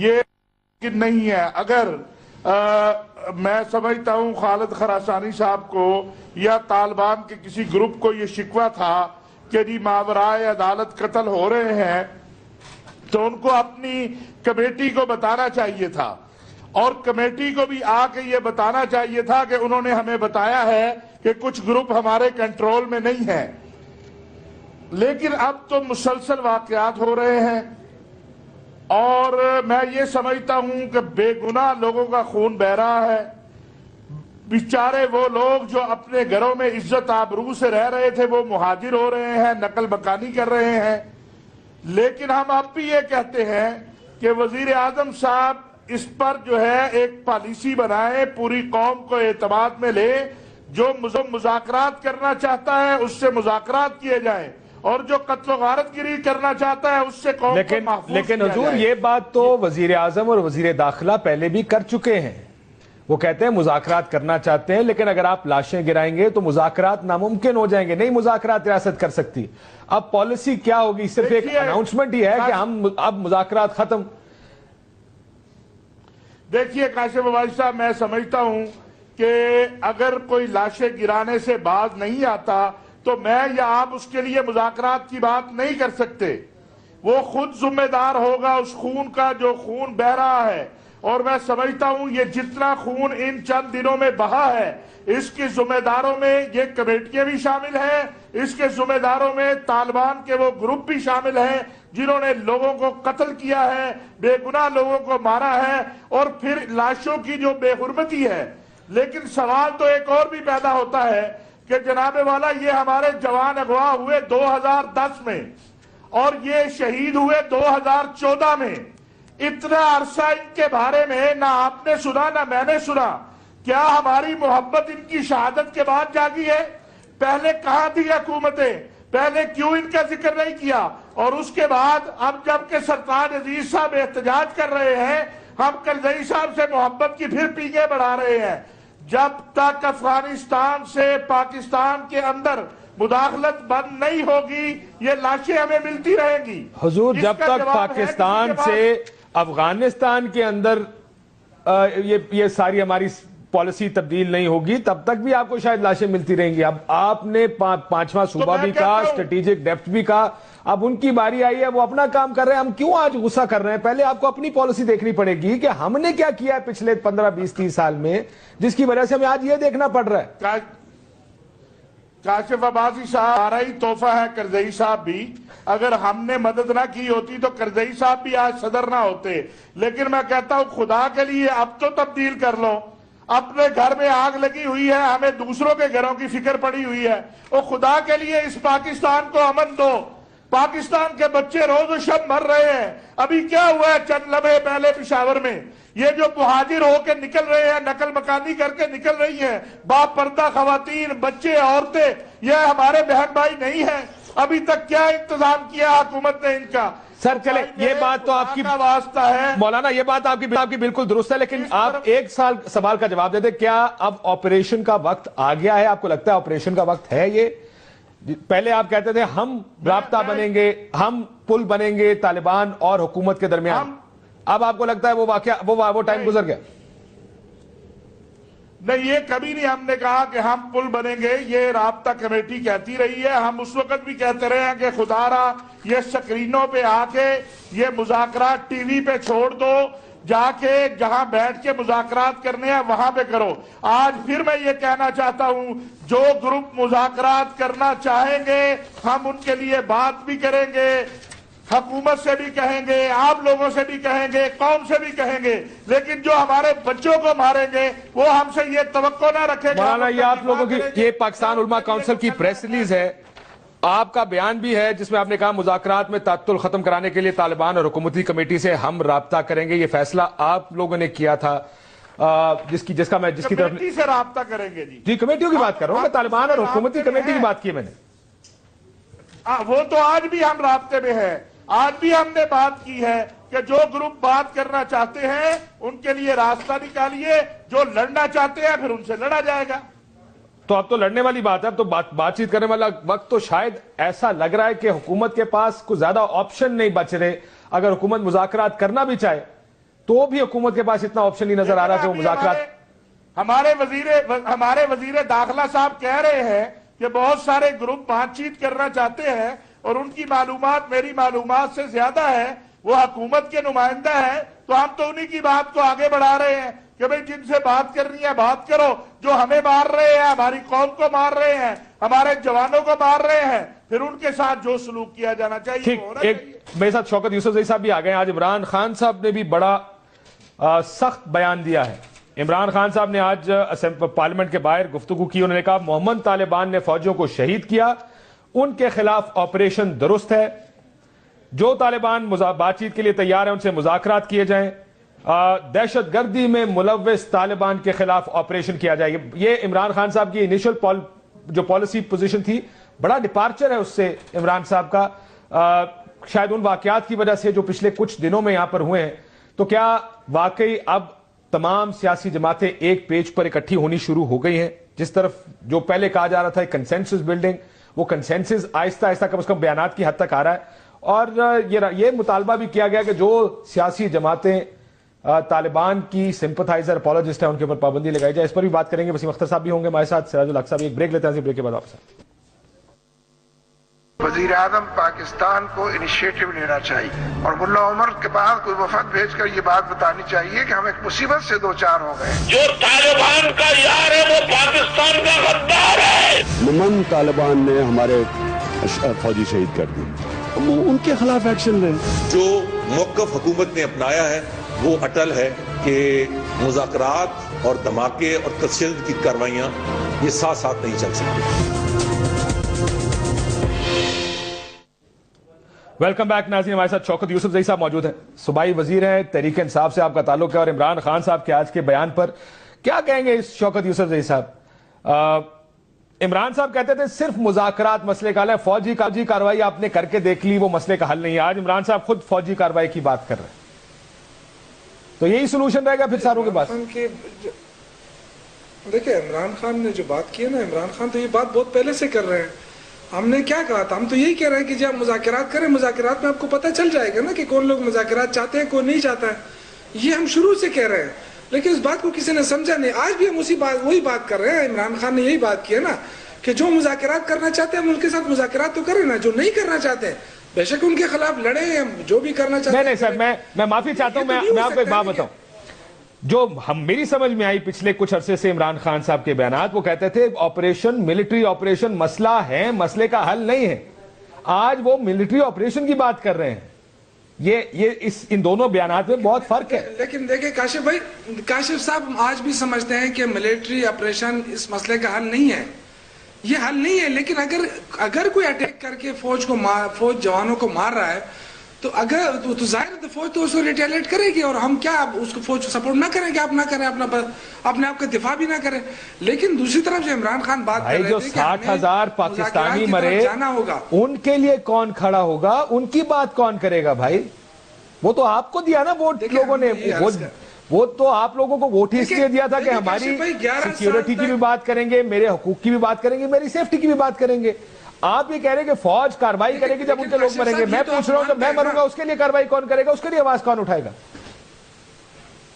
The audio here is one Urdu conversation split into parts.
یہ ممکن نہیں ہے. اگر میں سمجھتا ہوں خالد خراسانی صاحب کو یا طالبان کے کسی گروپ کو یہ شکوہ تھا کہ جی ماورائے عدالت قتل ہو رہے ہیں، تو ان کو اپنی کمیٹی کو بتانا چاہیے تھا، اور کمیٹی کو بھی آ کے یہ بتانا چاہیے تھا کہ انہوں نے ہمیں بتایا ہے کہ کچھ گروپ ہمارے کنٹرول میں نہیں ہیں. لیکن اب تو مسلسل واقعات ہو رہے ہیں، اور میں یہ سمجھتا ہوں کہ بے گناہ لوگوں کا خون بہہ رہا ہے. بیچارے وہ لوگ جو اپنے گھروں میں عزت آبرو سے رہ رہے تھے وہ مہاجر ہو رہے ہیں، نقل مکانی کر رہے ہیں. لیکن ہم اب بھی یہ کہتے ہیں کہ وزیر اعظم صاحب اس پر جو ہے ایک پالیسی بنائے، پوری قوم کو اعتماد میں لے. جو مذاکرات کرنا چاہتا ہے اس سے مذاکرات کیے جائیں، اور جو قتل و غارت گری کرنا چاہتا ہے اس سے قوم کو محفوظ لیکن حضور یہ بات تو وزیر اعظم اور وزیر داخلہ پہلے بھی کر چکے ہیں. وہ کہتے ہیں مذاکرات کرنا چاہتے ہیں، لیکن اگر آپ لاشیں گرائیں گے تو مذاکرات ناممکن ہو جائیں گے، نہیں مذاکرات ریاست کر سکتی. اب پالیسی کیا ہوگی؟ صرف ایک اناؤنسمنٹ ہی ہے کہ ہم اب مذاکرات ختم. دیکھیے کاشف عباسی صاحب، میں سمجھتا ہوں کہ اگر کوئی لاشیں گرانے سے باز نہیں آتا تو میں یا آپ اس کے لیے مذاکرات کی بات نہیں کر سکتے. وہ خود ذمہ دار ہوگا اس خون کا جو خون بہ رہا ہے. اور میں سمجھتا ہوں یہ جتنا خون ان چند دنوں میں بہا ہے، اس کی ذمہ داروں میں یہ کمیٹیاں بھی شامل ہیں، اس کے ذمہ داروں میں طالبان کے وہ گروپ بھی شامل ہیں جنہوں نے لوگوں کو قتل کیا ہے، بے گناہ لوگوں کو مارا ہے، اور پھر لاشوں کی جو بے حرمتی ہے. لیکن سوال تو ایک اور بھی پیدا ہوتا ہے کہ جناب والا یہ ہمارے جوان اغوا ہوئے 2010 میں اور یہ شہید ہوئے 2014 میں. اتنا عرصہ ان کے بارے میں نہ آپ نے سنا نہ میں نے سنا. کیا ہماری محبت ان کی شہادت کے بعد جاگی ہے؟ پہلے کہاں تھی حکومتیں؟ پہلے کیوں ان کا ذکر نہیں کیا؟ اور اس کے بعد اب جب کہ سرتاج عزیز صاحب احتجاج کر رہے ہیں، ہم کرزئی صاحب سے محبت کی پھر پیگیں بڑھا رہے ہیں. جب تک افغانستان سے پاکستان کے اندر مداخلت بند نہیں ہوگی یہ لاشیں ہمیں ملتی رہیں گی. حضور جب تک پاکستان سے افغانستان کے اندر یہ ساری ہماری پالیسی تبدیل نہیں ہوگی تب تک بھی آپ کو شاید لاشیں ملتی رہیں گی. اب آپ نے پانچواں صوبہ بھی کہا، اسٹریٹجک ڈیپتھ بھی کہا، اب ان کی باری آئی ہے، وہ اپنا کام کر رہے ہیں. ہم کیوں آج غصہ کر رہے ہیں؟ پہلے آپ کو اپنی پالیسی دیکھنی پڑے گی کہ ہم نے کیا کیا ہے پچھلے 15 20 30 سال میں، جس کی وجہ سے ہمیں آج یہ دیکھنا پڑ رہا ہے. کاشف عباسی صاحب ہمارا ہی تحفہ ہے کرزئی صاحب بھی. اگر ہم نے مدد نہ کی ہوتی تو کرزئی صاحب بھی آج صدر نہ ہوتے. لیکن میں کہتا ہوں خدا کے لیے اب تو تبدیل کر لو. اپنے گھر میں آگ لگی ہوئی ہے، ہمیں دوسروں کے گھروں کی فکر پڑی ہوئی ہے. اور خدا کے لیے اس پاکستان کو امن دو. پاکستان کے بچے روز و شب مر رہے ہیں. ابھی کیا ہوا ہے چند لمحے پہلے پشاور میں؟ یہ جو مہاجر ہو کے نکل رہے ہیں، نقل مکانی کر کے نکل رہی ہیں، باپ پردہ خواتین، بچے، عورتیں، یہ ہمارے بہن بھائی نہیں ہیں. ابھی تک کیا انتظام کیا حکومت نے ان کا؟ سر چلے یہ بات تو آپ کی واسطہ ہے مولانا، یہ بات آپ کی بالکل درست ہے، لیکن آپ ایک سوال کا جواب دے دیں. کیا اب آپریشن کا وقت آ گیا ہے؟ آپ کو لگتا ہے آپریشن کا وقت ہے یہ؟ پہلے آپ کہتے تھے ہم رابطہ بنیں گے، ہم پل بنیں گے طالبان اور حکومت کے درمیان. اب آپ کو لگتا ہے وہ واقعہ وہ ٹائم گزر گیا؟ نہیں، یہ کبھی نہیں ہم نے کہا کہ ہم پل بنیں گے. یہ رابطہ کمیٹی کہتی رہی ہے. ہم اس وقت بھی کہتے رہے ہیں کہ خدا را یہ سکرینوں پہ آ کے یہ مذاکرات ٹی وی پہ چھوڑ دو، جا کے جہاں بیٹھ کے مذاکرات کرنے ہیں وہاں پہ کرو. آج پھر میں یہ کہنا چاہتا ہوں جو گروپ مذاکرات کرنا چاہیں گے ہم ان کے لیے بات بھی کریں گے، حکومت سے بھی کہیں گے، آپ لوگوں سے بھی کہیں گے، قوم سے بھی کہیں گے. لیکن جو ہمارے بچوں کو ماریں گے وہ ہم سے یہ توقع نہ رکھے گا. مولانا یہ آپ لوگوں کی یہ پاکستان علماء کونسل کی پریس ریلیز ہے، آپ کا بیان بھی ہے جس میں آپ نے کہا مذاکرات میں تعطل ختم کرانے کے لیے طالبان اور حکومتی کمیٹی سے ہم رابطہ کریں گے. یہ فیصلہ آپ لوگوں نے کیا تھا جس کی طرف کمیٹی سے رابطہ کریں گے. جی کمیٹیوں کی بات کر رہا ہوں میں، طالبان اور حکومتی کمیٹی کی بات کی میں نے. وہ تو آج بھی ہم رابطے میں ہیں. آج بھی ہم نے بات کی ہے کہ جو گروپ بات کرنا چاہتے ہیں ان کے لیے راستہ نکالیے، جو لڑنا چاہتے ہیں پھر ان سے لڑا جائے گا. تو اب تو لڑنے والی بات ہے، اب تو بات چیت کرنے والا وقت تو شاید ایسا لگ رہا ہے کہ حکومت کے پاس کوئی زیادہ آپشن نہیں بچ رہے. اگر حکومت مذاکرات کرنا بھی چاہے تو بھی حکومت کے پاس اتنا آپشن نہیں نظر آ رہا کہ وہ مذاکرات. ہمارے وزیر داخلہ صاحب کہہ رہے ہیں کہ بہت سارے گروپ بات چیت کرنا چاہتے ہیں اور ان کی معلومات میری معلومات سے زیادہ ہے, وہ حکومت کے نمائندہ ہیں, تو ہم تو انہی کی بات کو آگے بڑھا رہے ہیں کہ بھئی جن سے بات کرنی ہے بات کرو. جو ہمیں مار رہے ہیں, ہماری قوم کو مار رہے ہیں, ہمارے جوانوں کو مار رہے ہیں, پھر ان کے ساتھ جو سلوک کیا جانا چاہیے وہ ہونا چاہیے. میرے ساتھ شوکت یوسف صاحب بھی آ گئے ہیں. آج عمران خان صاحب نے بھی بڑا سخت بیان دیا ہے. عمران خان صاحب نے آج پارلیمنٹ کے باہر گفتگو کی. انہوں نے کہا محمد طالبان نے فوجیوں کو شہید کیا, ان کے خلاف آپریشن درست ہے. جو طالبان بات چیت کے لیے تیار ہیں ان سے مذاکرات کیے جائیں. دہشت گردی میں ملوث طالبان کے خلاف آپریشن کیا جائے. یہ عمران خان صاحب کی انیشل جو پالیسی پوزیشن تھی, بڑا ڈپارچر ہے اس سے عمران صاحب کا, شاید ان واقعات کی وجہ سے جو پچھلے کچھ دنوں میں یہاں پر ہوئے ہیں. تو کیا واقعی اب تمام سیاسی جماعتیں ایک پیج پر اکٹھی ہونی شروع ہو گئی ہیں؟ جس طرف جو پہلے کہا جا رہا تھا کنسنسس بلڈنگ, وہ کنسنسس آہستہ آہستہ کم از کم بیانات کی حد تک آ رہا ہے. اور یہ مطالبہ بھی کیا گیا کہ جو سیاسی جماعتیں طالبان کی سمپتھائزر اپولوجسٹ ہیں ان کے اوپر پابندی لگائی جائے. اس پر بھی بات کریں گے. وسیم اختر صاحب بھی ہوں گے ہمارے ساتھ, سراج الحق صاحب. ایک بریک لیتے ہیں, بریک کے بعد آپ سے. وزیر اعظم پاکستان کو انیشیٹو لینا چاہیے اور ملا عمر کے بعد کوئی وفد بھیج کر یہ بات بتانی چاہیے کہ ہم ایک مصیبت سے دو چار ہو گئے. جو طالبان کا یار ہے وہ پاکستان کا غدار ہے. من طالبان نے ہمارے فوجی شہید کر دی, ان کے خلاف ایکشن لیں. جو موقف حکومت نے اپنایا ہے وہ اٹل ہے کہ مذاکرات اور دھماکے اور تشدد کی کارروائیاں یہ ساتھ ساتھ نہیں چل سکتی. ویلکم بیک ناظرین. ہمارے ساتھ شوکت یوسف زئی صاحب موجود ہیں, صوبائی وزیر ہیں, تحریک انصاف سے آپ کا تعلق ہے. اور عمران خان صاحب کے آج کے بیان پر کیا کہیں گے شوکت یوسف زئی صاحب؟ عمران صاحب کہتے تھے صرف مذاکرات مسئلے کا حل ہے, فوجی کارروائی آپ نے کر کے دیکھ لی, وہ مسئلے کا حل نہیں ہے. آج عمران صاحب خود فوجی کارروائی کی بات کر رہے ہیں, تو یہی سولوشن رہے گا پھر ساروں کے پاس؟ دیکھیں عمران خان نے جو بات کی ہے نا, عمران خان تو یہ بات بہت پہلے سے کر رہے ہیں. ہم نے کیا کہا تھا؟ ہم تو یہی کہہ رہے ہیں کہ جب آپ مذاکرات کریں, مذاکرات میں آپ کو پتہ چل جائے گا نا کہ کون لوگ مذاکرات چاہتے ہیں کون نہیں چاہتا ہے. یہ ہم شروع سے کہہ رہے ہیں, لیکن اس بات کو کسی نے سمجھا نہیں. آج بھی ہم وہی بات کر رہے ہیں. عمران خان نے یہی بات کی ہے نا کہ جو مذاکرات کرنا چاہتے ہیں ہم ان کے ساتھ مذاکرات تو کریں نا, جو نہیں کرنا چاہتے بے شک ان کے خلاف لڑیں, جو بھی کرنا چاہتے ہیں. نہیں سر, میں معافی چاہتا ہوں. میں آپ کو ایک بات بتاؤں, جو میری سمجھ میں آئی پچھلے کچھ عرصے سے عمران خان صاحب کے بیانات, وہ کہتے تھے آپریشن, ملٹری آپریشن مسئلہ ہے, مسئلے کا حل نہیں ہے. آج وہ ملٹری آپریشن کی بات کر رہے ہیں. ان دونوں بیانات میں بہت فرق ہے. لیکن دیکھیں کاشف بھائی, کاشف صاحب آج بھی سمجھتے ہیں کہ ملٹری آپریشن اس مسئلے کا حل نہیں ہے. یہ حل نہیں ہے, لیکن اگر کوئی اٹیک کر کے فوج جوانوں کو مار رہا ہے تو تو ظاہر ہے فوج تو اس کو ریٹیلیٹ کرے گی, اور ہم کیا اس کو فوج کو سپورٹ نہ کریں کہ آپ نہ کریں, اپنے آپ کا دفاع بھی نہ کریں. لیکن دوسری طرف جو عمران خان بات کر رہے تھے کہ 60,000 پاکستانی مرے, ان کے لیے کون کھڑا ہوگا, ان کی بات کون کرے گا بھائی؟ وہ تو آپ کو دیا نا ووٹ لوگوں نے, وہ تو آپ لوگوں کو ووٹ ہی اس لیے دیا تھا کہ ہماری سیکیورٹی کی بھی بات کریں گے, میرے حقوق کی بھی بات کریں گے, میری سیفٹی کی بھی بات کریں گے. آپ یہ کہہ رہے ہیں کہ فوج کاروائی کرے گی جب ان کے لوگ مریں گے. میں پوچھ رہا ہوں جب میں مروں گا اس کے لیے کاروائی کون کرے گا, اس کے لیے آواز کون اٹھائے گا؟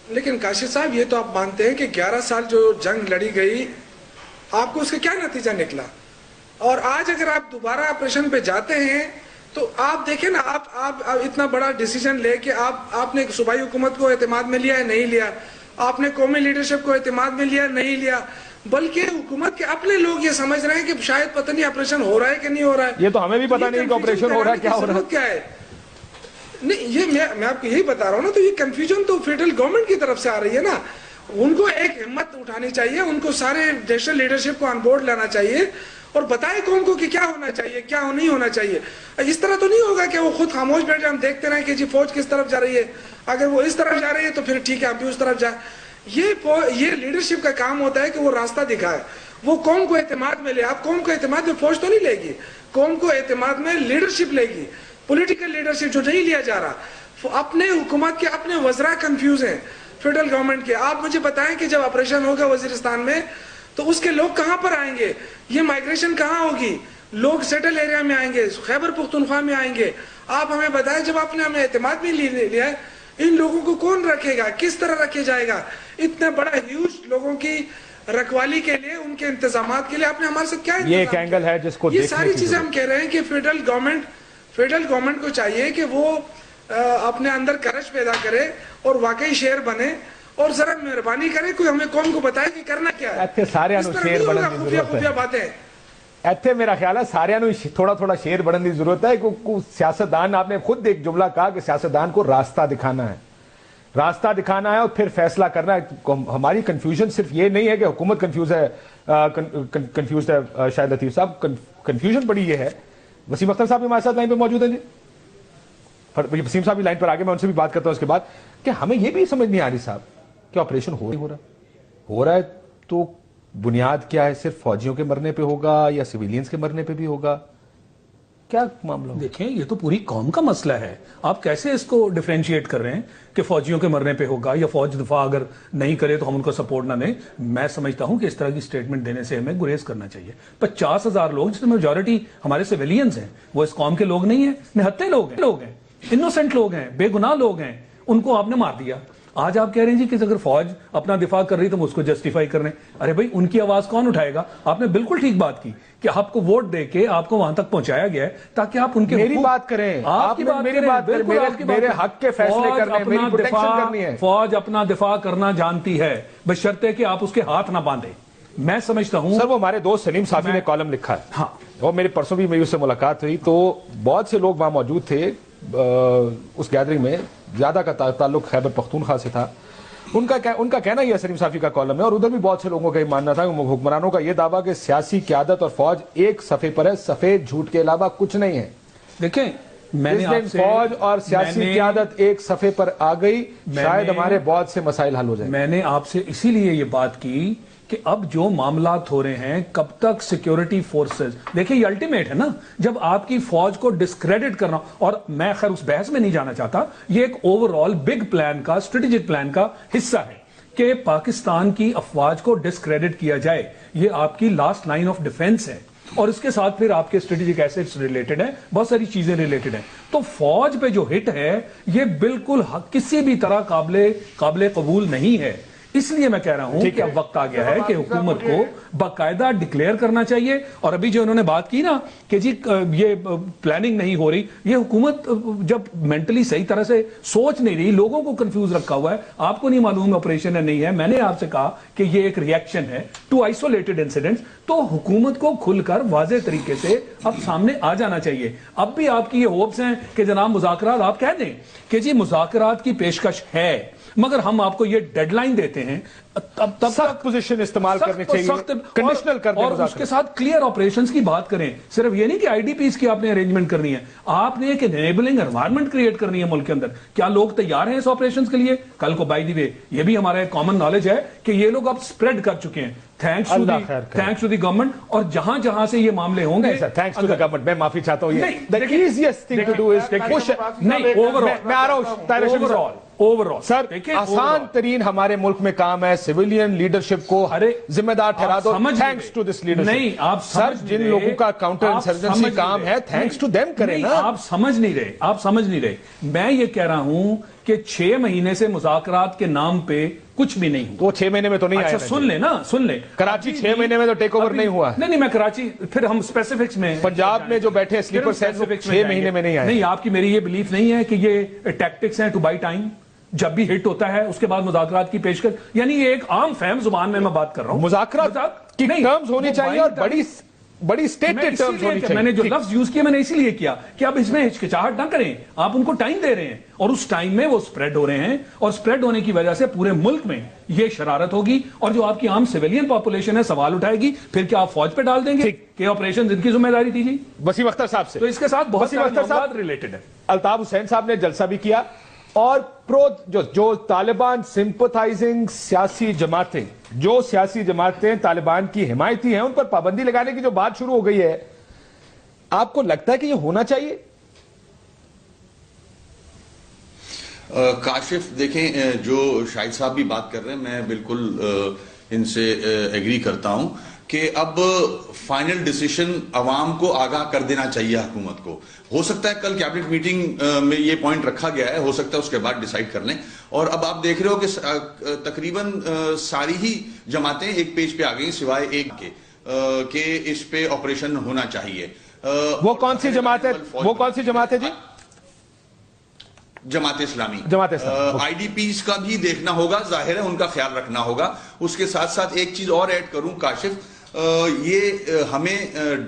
لیکن کاشف صاحب یہ تو آپ مانتے ہیں کہ 11 سال جو جنگ لڑی گئی, آپ کو اس کا کیا نتیجہ نکلا؟ اور آج اگر آپ دوبارہ آپریشن پہ جاتے ہیں تو آپ دیکھیں نا, آپ اتنا بڑا ڈیسیجن لے کے آپ نے صوبائی حکومت کو اعتماد میں لیا ہے نہیں لیا, آپ نے قومی لیڈرشپ کو اعتماد میں لیا نہیں لیا, بلکہ حکومت کے اپنے لوگ یہ سمجھ رہے ہیں کہ شاید پتہ نہیں آپریشن ہو رہا ہے کہ نہیں ہو رہا ہے. یہ تو ہمیں بھی پتہ نہیں کہ آپریشن ہو رہا ہے, کیا ہو رہا ہے, کیا ہے. نہیں, یہ میں آپ کو یہی بتا رہا ہوں نا, تو یہ کنفیوژن تو فیڈرل گورنمنٹ کی طرف سے آ رہی ہے نا. ان کو ایک ہمت اٹھانی چاہیے, ان کو سارے نیشنل لیڈرشپ کو آن بورڈ لانا چاہیے اور بتائے قوم کو کہ کیا ہونا چاہیے کیا نہیں ہونا چاہیے. اس طرح تو نہیں ہوگا کہ وہ خود خاموش بیٹھ جائے, ہم دیکھتے رہیں کہ جی فوج کس طرف جا رہی ہے, اگر وہ اس طرف جا رہی ہے تو پھر ٹھیک ہے آپ بھی اس طرف جائیں. یہ لیڈرشپ کا کام ہوتا ہے کہ وہ راستہ دکھائے, وہ قوم کو اعتماد میں لے. آپ قوم کو اعتماد میں فوج تو نہیں لے گی, قوم کو اعتماد میں لیڈرشپ لے گی, پولیٹیکل لیڈرشپ جو نہیں لیا جا رہا. اپنے حکومت کے اپنے وزراء کنفیوز ہیں فیڈرل گورنمنٹ کے. آپ مجھے بتائیں کہ جب آپریشن ہوگا وزیرستان میں تو اس کے لوگ کہاں پر آئیں گے, یہ مائگریشن کہاں ہوگی, لوگ سیٹل ایریا میں آئیں گے, خیبر پختونخوا میں آئیں گے. آپ ہمیں بتائیں جب آپ نے ہمیں اعتماد میں لیا ہے ان لوگوں کو کون رکھے گا, کس طرح رکھے جائے گا؟ اتنا بڑا ہیوج لوگوں کی رکھوالی کے لیے, ان کے انتظامات کے لیے آپ نے ہمارے سے کیا یہ ایک اینگل ہے جس کو یہ ساری چیزیں ہم کہہ رہے ہیں کہ فیڈرل گورنمنٹ کو چاہیے کہ وہ اپنے اندر کرش پیدا کرے اور واقعی شیر بنے, اور ذرا مہربانی کرے کوئی ہمیں قوم کو بتائے کہ کرنا کیا ہے. سارے خفیہ باتیں ایتھے میرا خیال ہے سارے تھوڑا تھوڑا شیر بڑھنے کی ضرورت ہے. سیاستدان, آپ نے خود ایک جملہ کہا کہ سیاستدان کو راستہ دکھانا ہے اور پھر فیصلہ کرنا ہے. ہماری کنفیوژن صرف یہ نہیں ہے کہ حکومت کنفیوزڈ ہے. شاید لطیف صاحب, کنفیوژن بڑی یہ ہے. وسیم اختر صاحب بھی ہمارے ساتھ لائن پہ موجود ہیں جی, وسیم صاحب بھی لائن پر آگے, میں ان سے بھی بات کرتا ہوں اس کے بعد, کہ ہمیں یہ بھی سمجھ نہیں آ رہی صاحب کہ آپریشن ہو رہا ہے تو بنیاد کیا ہے؟ صرف فوجیوں کے مرنے پہ ہوگا یا سویلینز کے مرنے پہ بھی ہوگا؟ کیا معاملہ؟ دیکھیں یہ تو پوری قوم کا مسئلہ ہے. آپ کیسے اس کو ڈیفرینشیٹ کر رہے ہیں کہ فوجیوں کے مرنے پہ ہوگا یا فوج دفاع اگر نہیں کرے تو ہم ان کو سپورٹ نہ دیں؟ میں سمجھتا ہوں کہ اس طرح کی سٹیٹمنٹ دینے سے ہمیں گریز کرنا چاہیے. 50,000 لوگ جس میں میجورٹی ہمارے سویلینز ہیں, وہ اس قوم کے لوگ نہیں ہیں, نہتے لوگ ہیں, انوسنٹ لوگ ہیں, بے گناہ لوگ ہیں, ان کو آپ نے مار دیا. آج آپ کہہ رہے ہیں جی کہ اگر فوج اپنا دفاع کر رہی تو اس کو جسٹیفائی کر رہے ہیں. ارے بھائی ان کی آواز کون اٹھائے گا؟ آپ نے بالکل ٹھیک بات کی کہ آپ کو ووٹ دے کے آپ کو وہاں تک پہنچایا گیا ہے تاکہ آپ ان کے میری بات کریں, آپ میری بات کریں, میرے حق کے فیصلے کرنے, میری پروٹیکشن کرنی ہے. فوج اپنا دفاع کرنا جانتی ہے بشرطے کہ آپ اس کے ہاتھ نہ باندھیں. میں سمجھتا ہوں سر, وہ ہمارے دوست سلیم صافی نے کالم لکھا ہے, ہاں, اور میرے پرسوں بھی میری اس سے ملاقات ہوئی تو بہت سے لوگ وہاں موجود تھے اس گیدرنگ میں. زیادہ کا تعلق خیبر پختونخوا سے تھا. ان کا کہنا یہ سلیم صافی کا کالم ہے, اور ادھر بھی بہت سے لوگوں کا یہ ماننا تھا, حکمرانوں کا یہ دعویٰ کہ سیاسی قیادت اور فوج ایک صفحے پر ہے, سفید جھوٹ کے علاوہ کچھ نہیں ہے. دیکھیں میں نے آپ سے فوج اور سیاسی قیادت ایک صفحے پر آ گئی, شاید ہمارے بہت سے مسائل حل ہو جائیں. میں نے آپ سے اسی لیے یہ بات کی کہ اب جو معاملات ہو رہے ہیں, کب تک سیکیورٹی فورسز, دیکھیں یہ الٹیمیٹ ہے نا, جب آپ کی فوج کو ڈسکریڈٹ کرنا, اور میں خیر اس بحث میں نہیں جانا چاہتا, یہ ایک اوورآل بگ پلان کا, اسٹریٹجک پلان کا حصہ ہے کہ پاکستان کی افواج کو ڈسکریڈٹ کیا جائے. یہ آپ کی لاسٹ لائن آف ڈیفنس ہے, اور اس کے ساتھ پھر آپ کے اسٹریٹجک ایسٹس ریلیٹڈ ہیں, بہت ساری چیزیں ریلیٹڈ ہیں. تو فوج پہ جو ہٹ ہے یہ بالکل کسی بھی طرح قابل قبول نہیں ہے. اس لیے میں کہہ رہا ہوں کہ اب وقت آ گیا ہے کہ حکومت کو باقاعدہ ڈکلیئر کرنا چاہیے. اور ابھی جو انہوں نے بات کی نا کہ جی یہ پلاننگ نہیں ہو رہی, یہ حکومت جب مینٹلی صحیح طرح سے سوچ نہیں رہی, لوگوں کو کنفیوز رکھا ہوا ہے, آپ کو نہیں معلوم آپریشن ہے نہیں ہے. میں نے آپ سے کہا کہ یہ ایک ریئیکشن ہے ٹو آئسولیٹڈ انسیڈنٹس, تو حکومت کو کھل کر واضح طریقے سے اب سامنے آ جانا چاہیے. اب بھی آپ کی یہ ہوپس ہیں کہ جناب مذاکرات, آپ کہہ دیں کہ جی مذاکرات کی پیشکش ہے, مگر ہم آپ کو یہ ڈیڈ لائن دیتے ہیں, تب سخت پوزیشن استعمال کرنی چاہیے, کنڈیشنل کر دیں, اور اس کے ساتھ کلیئر آپریشنز کی بات کریں. صرف یہ نہیں کہ آئی ڈی پیز کی آپ نے ارینجمنٹ کرنی ہے, آپ نے ایک انیبلنگ انوائرمنٹ کریٹ کرنی ہے ملک کے اندر. کیا لوگ تیار ہیں اس آپریشنز کے لیے؟ کل کو بائی دی وے یہ بھی ہمارا ایک کامن نالج ہے کہ یہ لوگ اب سپریڈ کر چکے ہیں, تھینکس ٹو دی گورنمنٹ. اور جہاں جہاں سے یہ معاملے ہوں گے, تھینکس ٹو دی گورنمنٹ, میں معافی چاہتا ہوں, the easiest thing to do is push. نہیں, میں آ رہا ہوں اوورآل سر, آسان ترین ہمارے ملک میں کام ہے سویلین لیڈرشپ کو ذمہ دار ٹھہرا دو. Thanks to this leadership. نہیں, آپ سر جن لوگوں کا کاؤنٹر انسرجنسی کام ہے, تھینکس ٹو دیم کریں نا. آپ سمجھ نہیں رہے. میں یہ کہہ رہا ہوں کہ 6 مہینے سے مذاکرات کے نام پہ کچھ بھی نہیں ہوا. وہ 6 مہینے میں تو نہیں آیا. سن لیں, کراچی 6 مہینے میں تو ٹیک اوور نہیں ہوا. نہیں, میں کراچی, پھر ہم اسپیسیفکس میں, پنجاب میں جو بیٹھے سلیپر سیل 6 مہینے میں نہیں آئے. نہیں, آپ کی میری یہ بلیف نہیں ہے کہ یہ ٹیکٹکس ہیں ٹو بائی ٹائم. جب بھی ہٹ ہوتا ہے اس کے بعد مذاکرات کی پیشکش, یعنی یہ ایک عام فہم زبان میں بات کر رہا ہوں. مذاکرات کی ٹرمز ہونی چاہیے اور بڑی اسٹیٹڈ ٹرمز ہونی چاہیے. میں نے جو لفظ یوز کیا میں نے اسی لیے کیا کہ آپ اس میں ہچکچاہٹ نہ کریں, آپ ان کو ٹائم دے رہے ہیں, اور اس ٹائم میں وہ سپریڈ ہو رہے ہیں, اور سپریڈ ہونے کی وجہ سے پورے ملک میں یہ شرارت ہوگی, اور جو آپ کی عام سویلین پاپولیشن ہے سوال اٹھائے گی. پھر کیا آپ فوج پہ ڈال دیں گے کہ آپریشن ان کی ذمہ داری تھی جی وسیم اختر صاحب سے؟ تو اس کے ساتھ بہت سارے معاملات ریلیٹڈ ہے. الطاف حسین صاحب نے جلسہ بھی کیا, اور جو طالبان سمپتھائزنگ سیاسی جماعتیں طالبان کی حمایتی ہیں, ان پر پابندی لگانے کی جو بات شروع ہو گئی ہے, آپ کو لگتا ہے کہ یہ ہونا چاہیے؟ کاشف دیکھیں, جو شاہد صاحب بھی بات کر رہے ہیں میں بالکل ان سے ایگری کرتا ہوں. کہ اب فائنل ڈیسیشن عوام کو آگاہ کر دینا چاہیے حکومت کو. ہو سکتا ہے کل کیبنٹ میٹنگ میں یہ پوائنٹ رکھا گیا ہے, ہو سکتا ہے اس کے بعد ڈیسائیڈ کر لیں. اور اب آپ دیکھ رہے ہو کہ تقریباً ساری ہی جماعتیں ایک پیج پہ آ گئی سوائے ایک کے کہ اس پہ آپریشن ہونا چاہیے. وہ کون سی جماعت ہے جی؟ جماعت اسلامی. اسلامی آئی ڈی پیز کا بھی دیکھنا ہوگا, ظاہر ہے ان کا خیال رکھنا ہوگا. اس کے ساتھ ساتھ ایک چیز اور ایڈ کروں کاشف, یہ ہمیں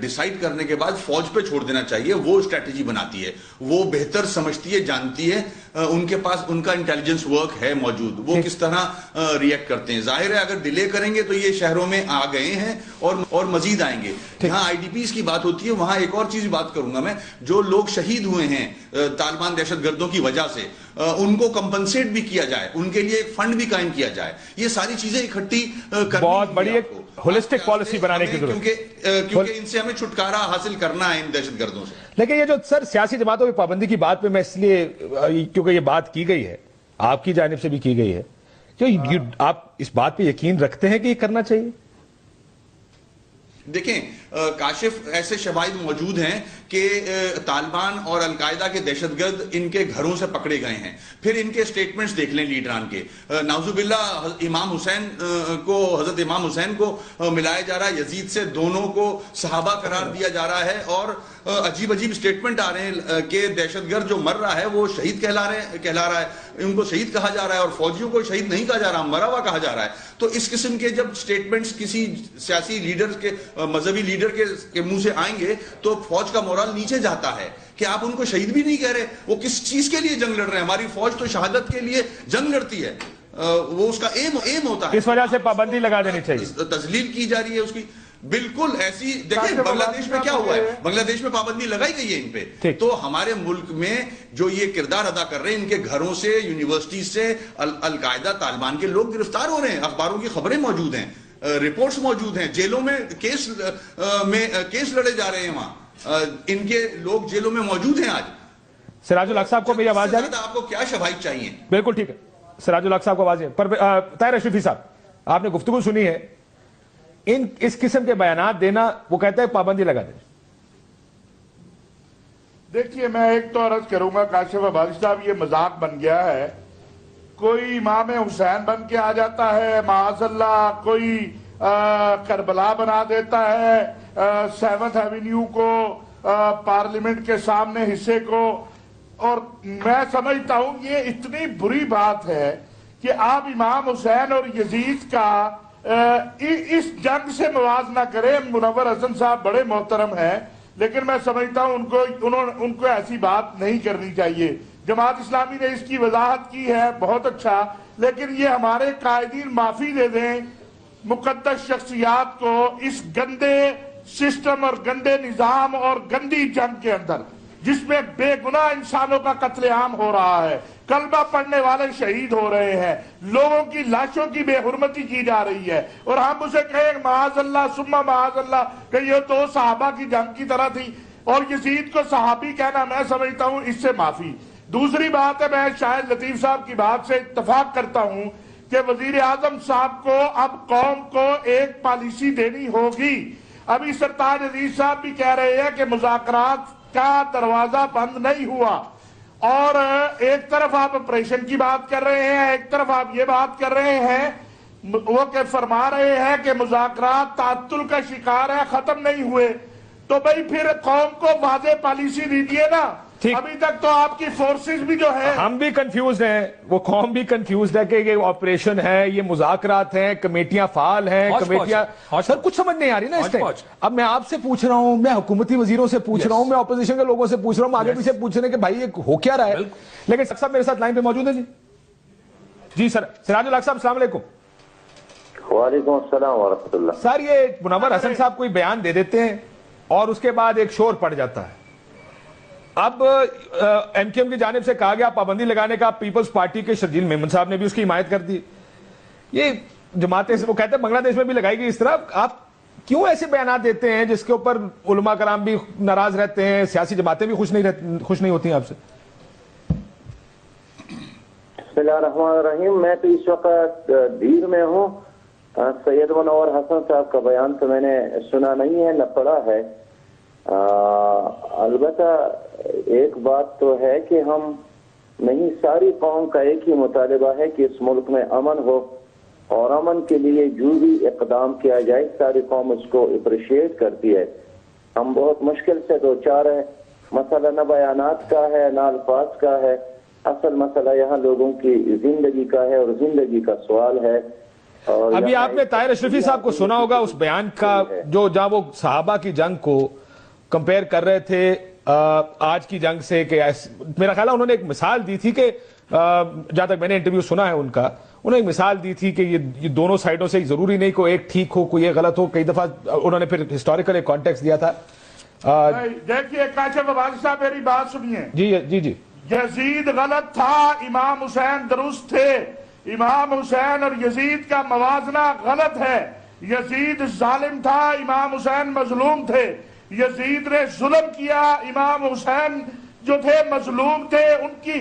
ڈیسائیڈ کرنے کے بعد فوج پہ چھوڑ دینا چاہیے. وہ اسٹریٹجی بناتی ہے, وہ بہتر سمجھتی ہے, جانتی ہے, ان کے پاس ان کا انٹیلیجنس ورک ہے موجود, وہ کس طرح ریئیکٹ کرتے ہیں. ظاہر ہے اگر ڈیلے کریں گے تو یہ شہروں میں آ گئے ہیں اور مزید آئیں گے. جہاں آئی ڈی پیز کی بات ہوتی ہے وہاں ایک اور چیز بات کروں گا میں, جو لوگ شہید ہوئے ہیں طالبان دہشت گردوں کی وجہ سے, ان کو کمپنسیٹ بھی کیا جائے, ان کے لیے ایک فنڈ بھی قائم کیا جائے. یہ ساری چیزیں اکٹھی بہت بڑی ایک ہولسٹک پالیسی بنانے کی ضرورت ہے, کیونکہ ان سے ہمیں چھٹکارا حاصل کرنا ہے ان دہشت گردوں سے. لیکن یہ جو سر سیاسی جماعتوں کی پابندی کی بات پہ میں اس لیے, کیونکہ یہ بات کی گئی ہے, آپ کی جانب سے بھی کی گئی ہے, کہ آپ اس بات پہ یقین رکھتے ہیں کہ یہ کرنا چاہیے؟ دیکھیں کاشف, ایسے شواہد موجود ہیں کہ طالبان اور القاعدہ کے دہشت گرد ان کے گھروں سے پکڑے گئے ہیں. پھر ان کے سٹیٹمنٹس دیکھ لیں لیڈران کے. نعوذ باللہ حضرت امام حسین کو ملایا جا رہا ہے یزید سے, دونوں کو صحابہ قرار دیا جا رہا ہے, اور عجیب عجیب سٹیٹمنٹ آ رہے ہیں کہ دہشت گرد جو مر رہا ہے وہ شہید کہلا رہا ہے, ان کو شہید کہا جا رہا ہے, اور فوجیوں کو شہید نہیں کہا جا رہا, مرا ہوا کہا جا رہا ہے. تو اس قسم کے جب سٹیٹمنٹس کسی سیاسی لیڈر کے, مذہبی لیڈر کے منہ سے آئیں گے تو فوج کا مورال نیچے جاتا ہے کہ آپ ان کو شہید بھی نہیں کہہ رہے. وہ کس چیز کے لیے جنگ لڑ رہے ہیں؟ ہماری فوج تو شہادت کے لیے جنگ لڑتی ہے, وہ اس کا ایم ہوتا ہے. اس وجہ سے پابندی لگا دینی چاہیے. تذلیل کی جا رہی ہے اس کی. بالکل ایسی دیکھیں بنگلہ دیش میں کیا ہوا ہے, بنگلہ دیش میں پابندی لگائی گئی ہے ان پہ. تو ہمارے ملک میں جو یہ کردار ادا کر رہے ہیں, ان کے گھروں سے, یونیورسٹی سے القاعدہ طالبان کے لوگ گرفتار ہو رہے ہیں. اخباروں کی خبریں موجود ہیں, رپورٹس موجود ہیں, جیلوں میں کیس لڑے جا رہے ہیں وہاں, ان کے لوگ جیلوں میں موجود ہیں آج. سراج الحق صاحب کو میری آواز جا رہی ہے؟ آپ کو کیا شواہد چاہیے؟ بالکل ٹھیک ہے, سراج الحق صاحب کو آواز ہے. پر طاہر اشرفی صاحب, آپ نے گفتگو سنی ہے, اس قسم کے بیانات دینا, وہ کہتے ہیں پابندی لگا دیں. دیکھیے میں ایک تو عرض کروں گا کاشف عباسی صاحب, یہ مذاق بن گیا ہے. کوئی امام حسین بن کے آ جاتا ہے معاذ اللہ, کوئی کربلا بنا دیتا ہے 7th ایونیو کو, پارلیمنٹ کے سامنے حصے کو. اور میں سمجھتا ہوں یہ اتنی بری بات ہے کہ آپ امام حسین اور یزید کا اس جنگ سے موازنہ کریں. منور حسن صاحب بڑے محترم ہیں, لیکن میں سمجھتا ہوں ان کو ایسی بات نہیں کرنی چاہیے. جماعت اسلامی نے اس کی وضاحت کی ہے, بہت اچھا, لیکن یہ ہمارے قائدین معافی دے دیں مقدس شخصیات کو اس گندے سسٹم اور گندے نظام اور گندی جنگ کے اندر, جس میں بے گناہ انسانوں کا قتل عام ہو رہا ہے, کلمہ پڑھنے والے شہید ہو رہے ہیں, لوگوں کی لاشوں کی بے حرمتی کی جا رہی ہے, اور ہم اسے کہیں معاذ اللہ ثم معاذ اللہ کہ یہ تو صحابہ کی جنگ کی طرح تھی, اور یزید کو صحابی کہنا, میں سمجھتا ہوں اس سے معافی. دوسری بات ہے, میں شاہد لطیف صاحب کی بات سے اتفاق کرتا ہوں کہ وزیر اعظم صاحب کو اب قوم کو ایک پالیسی دینی ہوگی. ابھی سرتاج عزیز صاحب بھی کہہ رہے ہیں کہ مذاکرات کا دروازہ بند نہیں ہوا, اور ایک طرف آپ آپریشن کی بات کر رہے ہیں, ایک طرف آپ یہ بات کر رہے ہیں, وہ کہ فرما رہے ہیں کہ مذاکرات تعطل کا شکار ہے, ختم نہیں ہوئے. تو بھئی پھر قوم کو واضح پالیسی دیجیے نا. ابھی تک تو آپ کی فورسز بھی جو ہے, ہم بھی کنفیوزڈ ہیں, وہ قوم بھی کنفیوزڈ ہے کہ یہ آپریشن ہے, یہ مذاکرات ہیں, کمیٹیاں فعال ہیں, کمیٹیاں, سر کچھ سمجھ نہیں آ رہی نا اس سے. اب میں آپ سے پوچھ رہا ہوں, میں حکومتی وزیروں سے پوچھ رہا ہوں, میں اپوزیشن کے لوگوں سے پوچھ رہا ہوں, آگے پیچھے پوچھ رہے ہیں کہ بھائی یہ ہو کیا رہا ہے. لیکن صاحب میرے ساتھ لائن پہ موجود ہیں. جی سر, سراج الحق صاحب السلام علیکم. وعلیکم السلام ورحمۃ اللہ. سر یہ منور حسن صاحب کوئی بیان دے دیتے ہیں اور اس کے بعد ایک شور پڑ جاتا ہے. اب ایم کیو ایم کی جانب سے کہا گیا پابندی لگانے کا, پیپلز پارٹی کے شرجیل میمن صاحب نے بھی اس کی حمایت کر دی. یہ جماعتیں, وہ کہتے ہیں بنگلہ دیش میں بھی لگائی گئی اس طرح. آپ کیوں ایسے بیانات دیتے ہیں جس کے اوپر علماء کرام بھی ناراض رہتے ہیں, سیاسی جماعتیں بھی خوش نہیں ہوتی ہیں آپ سے؟ بسم اللہ الرحمن الرحیم. میں تو اس وقت دیر میں ہوں, سید منور حسن صاحب کا بیان تو میں نے سنا نہیں ہے نہ پڑھا ہے، البتہ ایک بات تو ہے کہ ہم نہیں، ساری قوم کا ایک ہی مطالبہ ہے کہ اس ملک میں امن ہو، اور امن کے لیے جو بھی اقدام کیا جائے ساری قوم اس کو اپریشیٹ کرتی ہے۔ ہم بہت مشکل سے دو چار ہیں، مسئلہ نہ بیانات کا ہے نہ الفاظ کا ہے، اصل مسئلہ یہاں لوگوں کی زندگی کا ہے اور زندگی کا سوال ہے۔ اور ابھی آپ نے طاہر اشرفی صاحب کو سنا ہوگا اس بیان کا، جو جہاں وہ صحابہ کی جنگ کو کمپیئر کر رہے تھے آج کی جنگ سے، کہ میرا خیال ہے انہوں نے ایک مثال دی تھی کہ جہاں تک میں نے انٹرویو سنا ہے ان کا، انہوں نے ایک مثال دی تھی کہ یہ دونوں سائڈوں سے ضروری نہیں کوئی ایک ٹھیک ہو کوئی ایک غلط ہو، کئی دفعہ انہوں نے پھر ہسٹوریکل ایک کانٹیکسٹ دیا تھا۔ دیکھیے کاشف عباسی صاحب میری بات سنیے، جی یزید غلط تھا، امام حسین درست تھے، امام حسین اور یزید کا موازنہ غلط ہے، یزید ظالم تھا، امام حسین مظلوم تھے، یزید نے ظلم کیا، امام حسین جو تھے مظلوم تھے، ان کی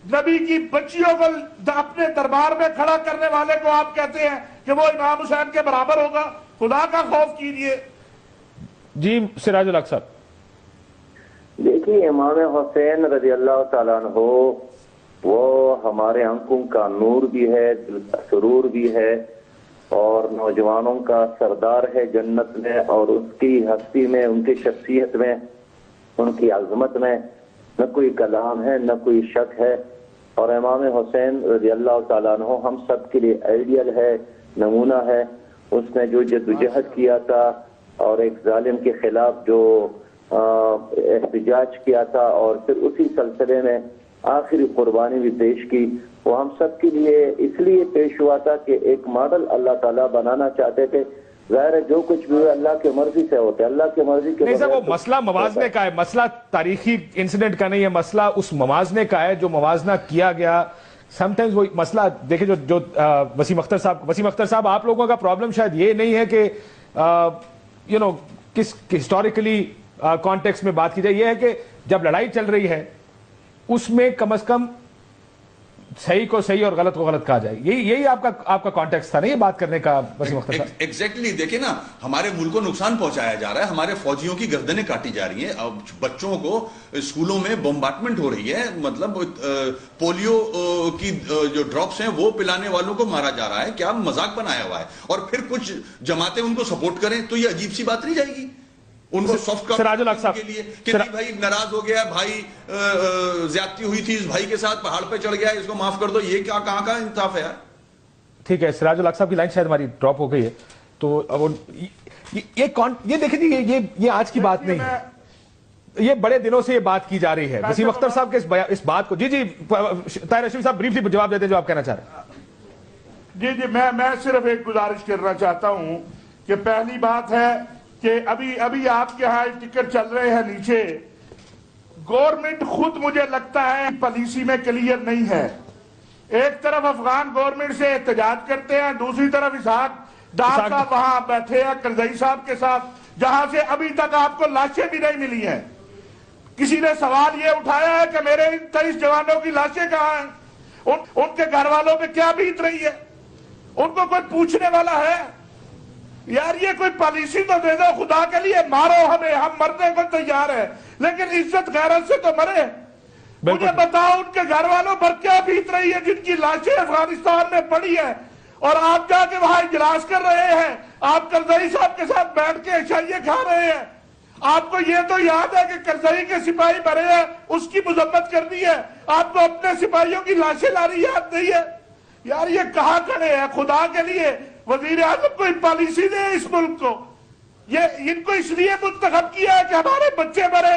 نبی کی بچیوں کو اپنے دربار میں کھڑا کرنے والے کو آپ کہتے ہیں کہ وہ امام حسین کے برابر ہوگا؟ خدا کا خوف کیجیے۔ جی سراج الحق صاحب، دیکھیے امام حسین رضی اللہ تعالیٰ عنہ وہ ہمارے آنکھوں کا نور بھی ہے، دل کا سرور بھی ہے، اور نوجوانوں کا سردار ہے جنت میں، اور اس کی ہستی میں، ان کی شخصیت میں، ان کی عظمت میں نہ کوئی کلام ہے نہ کوئی شک ہے۔ اور امام حسین رضی اللہ تعالیٰ عنہ ہم سب کے لیے آئیڈیل ہے، نمونہ ہے۔ اس نے جو جدوجہد کیا تھا اور ایک ظالم کے خلاف جو احتجاج کیا تھا، اور پھر اسی سلسلے میں آخری قربانی بھی پیش کی، وہ ہم سب کے لیے اس لیے پیش ہوا تھا کہ ایک ماڈل اللہ تعالیٰ بنانا چاہتے تھے۔ ظاہر ہے جو کچھ بھی اللہ کی مرضی سے ہوتا ہے، اللہ کی مرضی کے نہیں سر، وہ مسئلہ موازنے کا ہے، مسئلہ تاریخی انسیڈنٹ کا نہیں ہے، مسئلہ اس موازنے کا ہے جو موازنہ کیا گیا۔ سم ٹائمز وہ مسئلہ دیکھیں جو وسیم اختر صاحب آپ لوگوں کا پرابلم شاید یہ نہیں ہے کہ کس ہسٹوریکلی کانٹیکس میں بات کی جائے، یہ ہے کہ جب لڑائی چل رہی ہے اس میں کم از کم صحیح کو صحیح اور غلط کو غلط کہا جائے، یہی آپ کا کانٹیکس تھا نا یہ بات کرنے کا وسیم اختر صاحب؟ ایگزیکٹلی، دیکھیں نا ہمارے ملک کو نقصان پہنچایا جا رہا ہے، ہمارے فوجیوں کی گردنیں کاٹی جا رہی ہیں، اب بچوں کو اسکولوں میں بمبارٹمنٹ ہو رہی ہے، مطلب پولیو کی جو ڈراپس ہیں وہ پلانے والوں کو مارا جا رہا ہے، کیا مذاق بنایا ہوا ہے، اور پھر کچھ جماعتیں ان کو سپورٹ کریں تو یہ عجیب سی بات نہیں جائے گی ان کو سافٹ کارنر کے لیے کہ بھائی ناراض ہو گیا، بھائی زیادتی ہوئی تھی اس بھائی کے ساتھ، پہاڑ پہ چڑھ گیا، اس کو معاف کر دو، یہ کیا کہاں کا انصاف ہے یار؟ ٹھیک ہے، سراج الحق صاحب کی لائن شاید ہماری ڈراپ ہو گئی ہے، تو یہ دیکھیں جی یہ آج کی بات نہیں ہے، یہ بڑے دنوں سے یہ بات کی جا رہی ہے۔ وسیم اختر صاحب کے اس بات کو جی طاہر اشرفی صاحب بریفلی جواب دیتے ہیں جو آپ کہنا چاہ رہے ہیں۔ جی میں صرف ایک گزارش کرنا چاہتا ہوں کہ پہلی بات ہے کہ ابھی آپ کے ہاں ٹکٹ چل رہے ہیں نیچے، گورنمنٹ خود مجھے لگتا ہے پالیسی میں کلیئر نہیں ہے۔ ایک طرف افغان گورنمنٹ سے احتجاج کرتے ہیں، دوسری طرف اسحاق ڈار صاحب وہاں بیٹھے ہیں کرزئی صاحب کے ساتھ، جہاں سے ابھی تک آپ کو لاشیں بھی نہیں ملی ہیں۔ کسی نے سوال یہ اٹھایا ہے کہ میرے 23 جوانوں کی لاشیں کہاں ہیں؟ ان کے گھر والوں پہ کیا بیت رہی ہے؟ ان کو کوئی پوچھنے والا ہے؟ یار یہ کوئی پالیسی تو دے دو، خدا کے لیے مارو ہمیں، ہم مرنے کو تیار ہیں، لیکن عزت غیرت سے تو مرے۔ مجھے بتاؤ ان کے گھر والوں پر کیا بیت رہی ہے جن کی لاشیں افغانستان میں پڑی ہیں، اور آپ جا کے وہاں اجلاس کر رہے ہیں، آپ کرزئی صاحب کے ساتھ بیٹھ کے عشائیے کھا رہے ہیں۔ آپ کو یہ تو یاد ہے کہ کرزئی کے سپاہی مرے ہیں، اس کی مذمت کرنی ہے، آپ کو اپنے سپاہیوں کی لاشیں لانی یاد نہیں ہے؟ یار یہ کہاں کھڑے ہیں خدا کے لیے؟ وزیر اعظم کو پالیسی دے اس ملک کو، یہ ان کو اس لیے منتخب کیا ہے کہ ہمارے بچے مرے،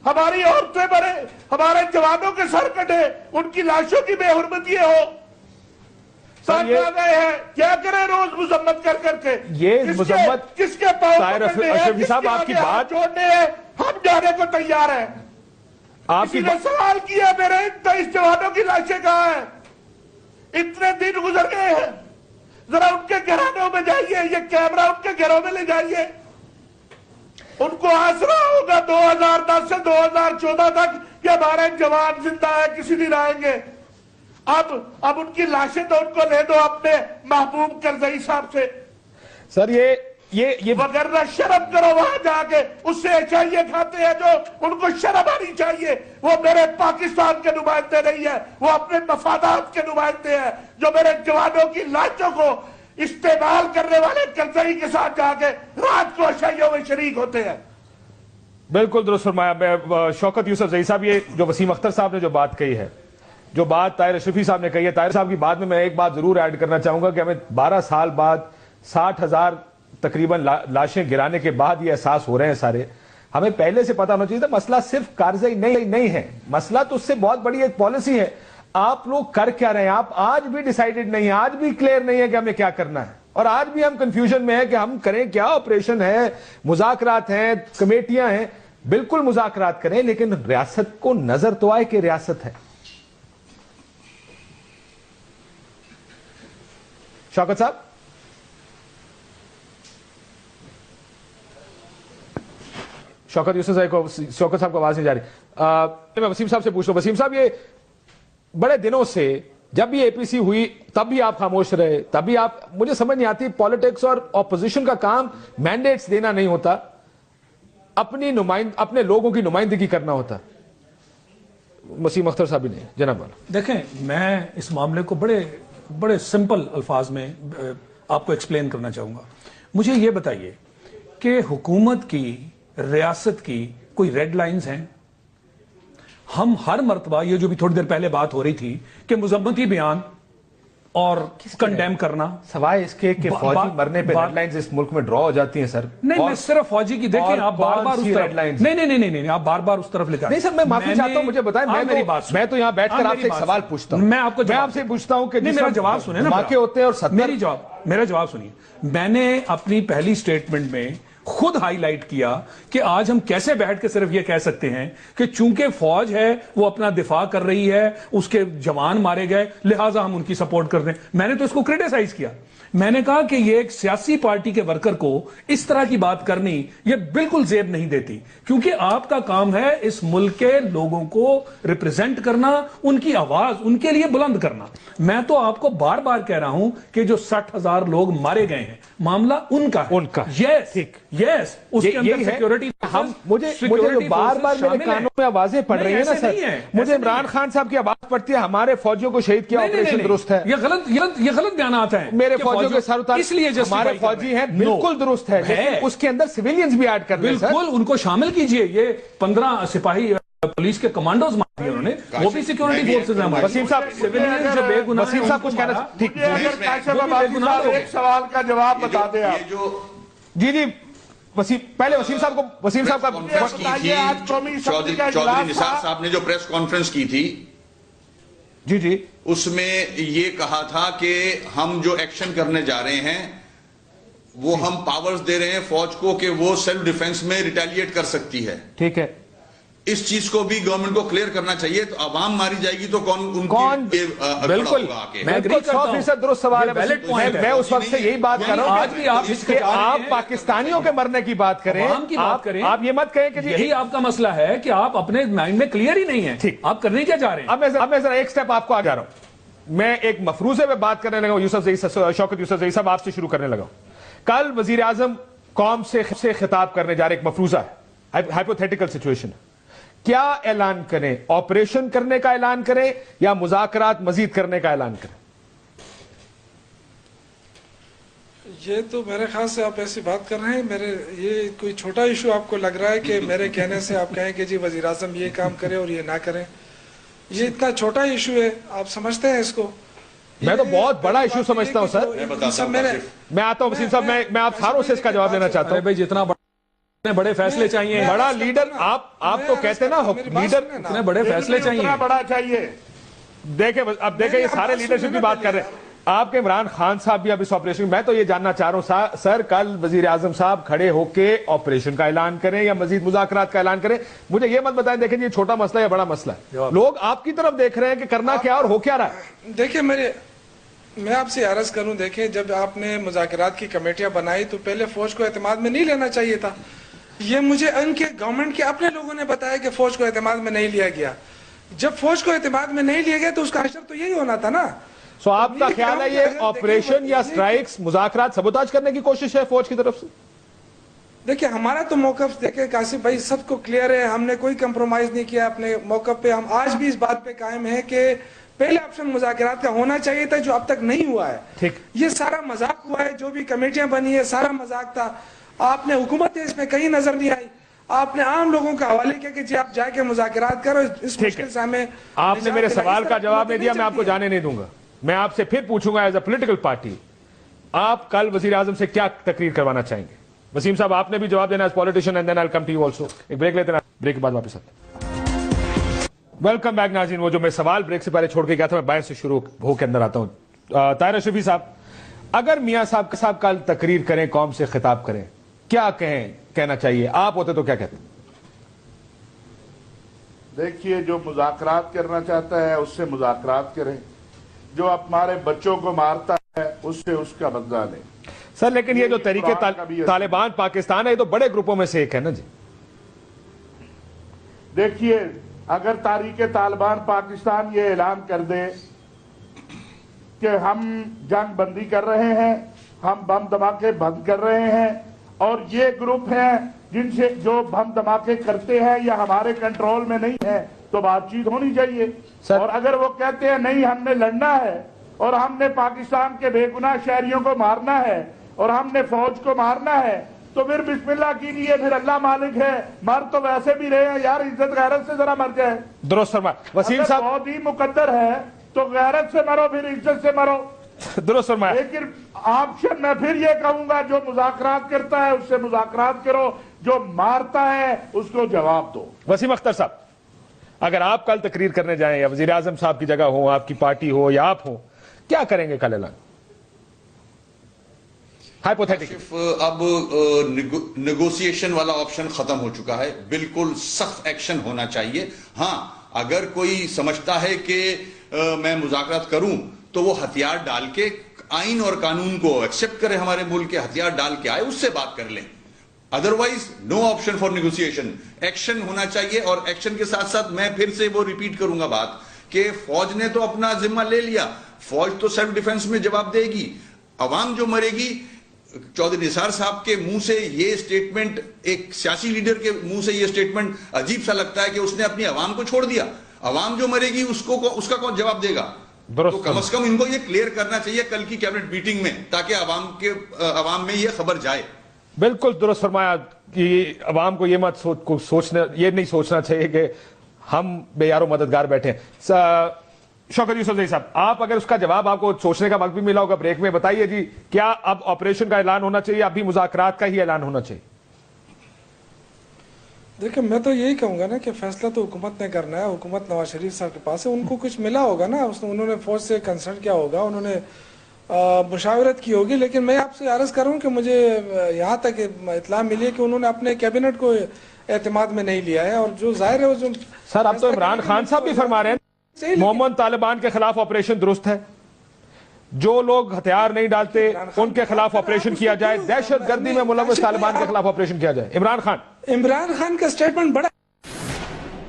ہماری عورتیں مرے، ہمارے جوانوں کے سر کٹے، ان کی لاشوں کی بے حرمتی ہو۔ ساتھ آ گئے ہیں، کیا کریں روز مذمت کر کے؟ یہ مذمت کس کے پاؤں پکڑنے ہیں، کس کے ہاتھ چھوڑنے ہیں، ہم جانے کو تیار ہیں۔ کسی نے سوال کیا میرے 23 جوانوں کی لاشیں کہاں ہیں؟ اتنے دن گزر گئے ہیں، ذرا ان کے گھرانوں میں جائیے، یہ کیمرہ ان کے گھروں میں لے جائیے، ان کو آسرا ہوگا 2010 سے 2014 تک کہ ہمارے جوان زندہ ہے، کسی دن آئیں گے۔ اب ان کی لاشیں تو ان کو لے دو اپنے محبوب کرزئی صاحب سے، سر یہ وگرنہ شرم کرو وہاں جا کے اس سے چاہیے کھاتے ہیں جو ان کو شرم آنی چاہیے. وہ میرے پاکستان کے نمائندے نہیں ہیں, وہ اپنے مفادات کے نمائندے ہیں جو میرے جوانوں کی لاشوں کو استعمال کرنے والے کرزئی کے ساتھ جا کے رات کو اشائیوں میں شریک ہوتے ہیں. بالکل درست فرمایا. شوکت یوسف زئی صاحب, یہ جو وسیم اختر صاحب نے جو بات کہی ہے, جو بات طاہر اشرفی صاحب نے کہی ہے, طاہر صاحب کی بات میں میں ایک بات ضرور ایڈ کرنا چاہوں گا کہ ہمیں 12 سال بعد 60,000 تقریباً لاشیں گرانے کے بعد یہ احساس ہو رہے ہیں سارے. ہمیں پہلے سے پتا ہونا چاہیے تھا مسئلہ صرف کارروائی نہیں ہے, مسئلہ تو اس سے بہت بڑی ایک پالیسی ہے. آپ لوگ کر کیا رہے ہیں؟ آپ آج بھی ڈیسائیڈڈ نہیں ہیں, آج بھی کلیئر نہیں ہے کہ ہمیں کیا کرنا ہے, اور آج بھی ہم کنفیوژن میں ہیں کہ ہم کریں کیا. آپریشن ہے, مذاکرات ہیں, کمیٹیاں ہیں, بالکل مذاکرات کریں, لیکن ریاست کو نظر تو آئے کہ ریاست ہے. شوکت صاحب, شوکت یوسف شوکت صاحب کو آواز نہیں جا رہی. میں وسیم صاحب سے پوچھ رہا ہوں. وسیم صاحب, یہ بڑے دنوں سے جب بھی اے پی سی ہوئی تب بھی آپ خاموش رہے, تب بھی آپ, مجھے سمجھ نہیں آتی, پالیٹکس اور اپوزیشن کا کام مینڈیٹس دینا نہیں ہوتا, اپنے لوگوں کی نمائندگی کرنا ہوتا. وسیم اختر صاحب نہیں, جناب والا. دیکھیں, میں اس معاملے کو بڑے سمپل الفاظ میں آپ کو ایکسپلین کرنا چاہوں گا. مجھے یہ بتائیے کہ حکومت کی, ریاست کی کوئی ریڈ لائنز ہیں؟ ہم ہر مرتبہ, یہ جو بھی تھوڑی دیر پہلے بات ہو رہی تھی کہ مذمتی بیان اور کنڈیم کرنا, سوائے اس کے کہ فوجی مرنے پہ ریڈ لائنز اس ملک میں ڈرا ہو جاتی ہیں سر. نہیں, میں صرف فوجی کی, دیکھیں آپ بار بار اس طرف, نہیں آپ بار بار اس طرف لے جاتے ہیں. نہیں سر, میں معافی چاہتا ہوں, مجھے بتائیں, میں تو یہاں بیٹھ کر آپ سے ایک سوال پوچھتا ہوں. میں آپ سے پوچھتا ہوں کہ میرا جواب سنیں نا, واقع ہوتے ہیں اور میرا جواب سنیے. میں نے اپنی پہلی سٹیٹمنٹ میں خود ہائی لائٹ کیا کہ آج ہم کیسے بیٹھ کے صرف یہ کہہ سکتے ہیں کہ چونکہ فوج ہے وہ اپنا دفاع کر رہی ہے, اس کے جوان مارے گئے, لہٰذا ہم ان کی سپورٹ کر رہے ہیں. میں نے تو اس کو کریٹیسائز کیا. میں نے کہا کہ یہ ایک سیاسی پارٹی کے ورکر کو اس طرح کی بات کرنی یہ بالکل زیب نہیں دیتی, کیونکہ آپ کا کام ہے اس ملک کے لوگوں کو ریپرزینٹ کرنا, ان کی آواز ان کے لیے بلند کرنا. میں تو آپ کو بار بار کہہ رہا ہوں کہ جو 60,000 لوگ مارے گئے ہیں, معاملہ ان کا یس, اس کے اندر سیکیورٹی, مجھے بار بار میرے کانوں میں آوازیں پڑ رہی ہیں نا سر, مجھے عمران خان صاحب کی آواز پڑتی ہے ہمارے فوجیوں کو شہید کیا, آپریشن درست ہے. یہ غلط بیانات ہیں میرے فوجیوں کے سر اتار, اس لیے ہمارے فوجی ہیں, بالکل درست ہے, لیکن اس کے اندر سویلینز بھی ایڈ کر رہے ہیں. بالکل ان کو شامل کیجئے. یہ 15 سپاہی پولیس کے کمانڈوز مار دیے انہوں نے, وہ بھی سیکورٹی فورسز ہیں ہمارے. وسیم صاحب کچھ کہنا, ٹھیک, ایک سوال کا جواب بتا دیں آپ. جی پہلے وسیم صاحب کا چودھری نثار صاحب نے جو پریس کانفرنس کی تھی, جی اس میں یہ کہا تھا کہ ہم جو ایکشن کرنے جا رہے ہیں وہ ہم پاورز دے رہے ہیں فوج کو کہ وہ سیلف ڈیفنس میں ریٹیلیٹ کر سکتی ہے. ٹھیک ہے, اس چیز کو بھی گورنمنٹ کو کلیئر کرنا چاہیے. تو عوام ماری جائے گی تو کون بالکل 100% درست سوال ہے. میں اس وقت سے یہی بات کر رہا ہوں, آج بھی آپ پاکستانیوں کے مرنے کی بات کریں, آپ یہ مت کہیں کہ یہی آپ کا مسئلہ ہے کہ آپ اپنے مائنڈ میں کلیئر ہی نہیں ہے, آپ کرنے کیا جا رہے ہیں. اب میں ذرا ایک سٹیپ آپ کو آگے جا رہا ہوں. میں ایک مفروضے پہ بات کرنے لگا ہوں. شوکت یوسف زئی صاحب, آپ سے شروع کرنے لگا ہوں. کل وزیر اعظم قوم سے خطاب کرنے جا رہے, ایک مفروضہ ہے, ہائپوتھیٹیکل سچویشن. کیا اعلان کریں, آپریشن کرنے کا اعلان کریں یا مذاکرات مزید کرنے کا اعلان کریں؟ یہ تو میرے خیال سے آپ ایسی بات کر رہے ہیں, یہ کوئی چھوٹا ایشو آپ کو لگ رہا ہے کہ میرے کہنے سے آپ کہیں کہ جی وزیر اعظم یہ کام کرے اور یہ نہ کریں. یہ اتنا چھوٹا ایشو ہے, آپ سمجھتے ہیں اس کو؟ میں تو بہت بڑا ایشو سمجھتا ہوں سر. میں آتا ہوں وسیم صاحب, میں آپ ساروں سے اس کا جواب دینا چاہتا ہوں. بھائی جتنا بڑے فیصلے چاہیے, بڑا لیڈر, آپ تو کہتے ہیں نا لیڈر, اتنے بڑے فیصلے چاہیے. دیکھیں اب یہ سارے لیڈرشپ کی بات کر رہے ہیں. آپ کے عمران خان صاحب بھی اب اس آپریشن, میں تو یہ جاننا چاہ رہا ہوں سر, کل وزیر اعظم صاحب کھڑے ہو کے آپریشن کا اعلان کریں یا مزید مذاکرات کا اعلان کریں. مجھے یہ مت بتائیں دیکھیں یہ چھوٹا مسئلہ ہے یا بڑا مسئلہ ہے, لوگ آپ کی طرف دیکھ رہے ہیں کہ کرنا کیا اور ہو کیا رہا ہے. دیکھیں میں آپ سے عرض کروں, دیکھیں جب آپ نے مذاکرات کی کمیٹیاں بنائی تو پہلے فوج کو اعتماد میں نہیں لینا چاہیے تھا. یہ مجھے ان کے گورنمنٹ کے اپنے لوگوں نے بتایا کہ فوج کو اعتماد میں نہیں لیا گیا. جب فوج کو اعتماد میں نہیں لیا گیا تو اس کا حشر تو یہی ہونا تھا نا. سو آپ کا خیال ہے یہ آپریشن یا سٹرائکس مذاکرات سبوتاج کرنے کی کوشش ہے فوج کی طرف سے؟ دیکھیں ہمارا تو موقف دیکھیں قاسم بھائی سب کو کلیئر ہے, ہم نے کوئی کمپرومائز نہیں کیا اپنے موقف پہ. ہم آج بھی اس بات پہ قائم ہیں کہ پہلے آپشن مذاکرات کا ہونا چاہیے تھا, جو اب تک نہیں ہوا ہے. یہ سارا مذاق ہوا ہے, جو بھی کمیٹیاں بنی ہے سارا مذاق تھا. آپ نے حکومت اس میں کہیں نظر نہیں آئی, آپ نے عام لوگوں کا حوالے کیا کہ جی آپ جا کے مذاکرات کرو, اس مشکل سے ہمیں. آپ نے میرے سوال کا جواب نہیں دیا, میں آپ کو جانے نہیں دوں گا. میں آپ سے پھر پوچھوں گا ایز اے پولیٹیکل پارٹی, آپ کل وزیر اعظم سے کیا تقریر کروانا چاہیں گے؟ وسیم صاحب آپ نے بھی جواب دینا as politician and then I will come to you also. ایک بریک لیتے ہیں, بریک کے بعد واپس آتے ہیں. ویلکم بیک ناظرین. وہ جو میں سوال بریک سے پہلے چھوڑ کے گیا تھا, میں باہر سے شروع ہو کے اندر آتا ہوں. طاہر اشرفی صاحب, اگر میاں صاحب کل تقریر کریں, قوم سے خطاب کریں, کیا کہنا چاہیے؟ آپ ہوتے تو کیا کہتے ہیں؟ دیکھیے, جو مذاکرات کرنا چاہتا ہے اس سے مذاکرات کریں, جو ہمارے بچوں کو مارتا ہے اس سے اس کا بدلہ لیں. سر لیکن یہ جو تحریک طالبان پاکستان ہے, یہ تو بڑے گروپوں میں سے ایک ہے نا جی. دیکھیے, اگر تحریک طالبان پاکستان یہ اعلان کر دے کہ ہم جنگ بندی کر رہے ہیں, ہم بم دھماکے بند کر رہے ہیں, اور یہ گروپ ہیں جن سے جو بم دھماکے کرتے ہیں یا ہمارے کنٹرول میں نہیں ہے, تو بات چیت ہونی چاہیے. اور اگر وہ کہتے ہیں نہیں ہم نے لڑنا ہے اور ہم نے پاکستان کے بے گناہ شہریوں کو مارنا ہے اور ہم نے فوج کو مارنا ہے, تو پھر بسم اللہ کیجیے, پھر اللہ مالک ہے, مر تو ویسے بھی رہے ہیں یار, عزت غیرت سے ذرا مر جائے. درست فرمایا وسیم صاحب. بہت ہی مقدر ہے تو غیرت سے مرو, پھر عزت سے مرو. درست فرمایا. لیکن آپشن میں پھر یہ کہوں گا, جو مذاکرات کرتا ہے اس سے مذاکرات کرو, جو مارتا ہے اس کو جواب دو. وسیم اختر صاحب, اگر آپ کل تقریر کرنے جائیں یا وزیر اعظم صاحب کی جگہ ہو, آپ کی پارٹی ہو یا آپ ہو, کیا کریں گے کل اعلان؟ اب نیگوسیشن والا آپشن ختم ہو چکا ہے, بالکل سخت ایکشن ہونا چاہیے. ہاں اگر کوئی سمجھتا ہے کہ میں مذاکرات کروں تو وہ ہتھیار ڈال کے آئین اور قانون کو ایکسپٹ کرے, ہمارے ملک کے ہتھیار ڈال کے آئے, اس سے بات کر لیں. Otherwise no option for negotiation. Action ہونا چاہیے, اور ایکشن کے ساتھ ساتھ میں پھر سے وہ ریپیٹ کروں گا بات کہ فوج نے تو اپنا ذمہ لے لیا, فوج تو سیلف ڈیفنس میں جواب دے گی. عوام جو مرے گی, چودھری نثار صاحب کے منہ سے یہ سٹیٹمنٹ, ایک سیاسی لیڈر کے منہ سے یہ سٹیٹمنٹ عجیب سا لگتا ہے کہ اس نے اپنی عوام کو چھوڑ دیا. عوام جو مرے گی اس کا کون جواب دے گا؟ تو کم از کم ان کو یہ کلیئر کرنا چاہیے کل کی کیبنٹ میٹنگ میں, تاکہ عوام میں یہ خبر جائے. بالکل درست فرمایا کہ عوام کو یہ یہ نہیں سوچنا چاہیے کہ ہم بے یار و مددگار بیٹھے ہیں. شوکت یوسف زئی صاحب, آپ اگر اس کا جواب آپ کو سوچنے کا وقت بھی ملا ہوگا بریک میں, بتائیے جی, کیا اب آپریشن کا اعلان ہونا چاہیے, ابھی مذاکرات کا ہی اعلان ہونا چاہیے؟ دیکھیں میں تو یہی کہوں گا نا کہ فیصلہ تو حکومت نے کرنا ہے, حکومت نواز شریف صاحب کے پاس ہے, ان کو کچھ ملا ہوگا نا, انہوں نے فوج سے کنسلٹ کیا ہوگا, انہوں نے مشاورت کی ہوگی. لیکن میں آپ سے عرض کروں کہ مجھے یہاں تک اطلاع ملی ہے کہ انہوں نے اپنے کیبنٹ کو اعتماد میں نہیں لیا ہے, اور جو ظاہر ہے وہ جو. سر اب تو عمران خان صاحب بھی فرما رہے ہیں محمد طالبان کے خلاف آپریشن درست ہے, جو لوگ ہتھیار نہیں ڈالتے ان کے خلاف آپریشن کیا جائے, دہشت گردی میں ملوث طالبان کے خلاف آپریشن کیا جائے. عمران خان کا سٹیٹمنٹ بڑا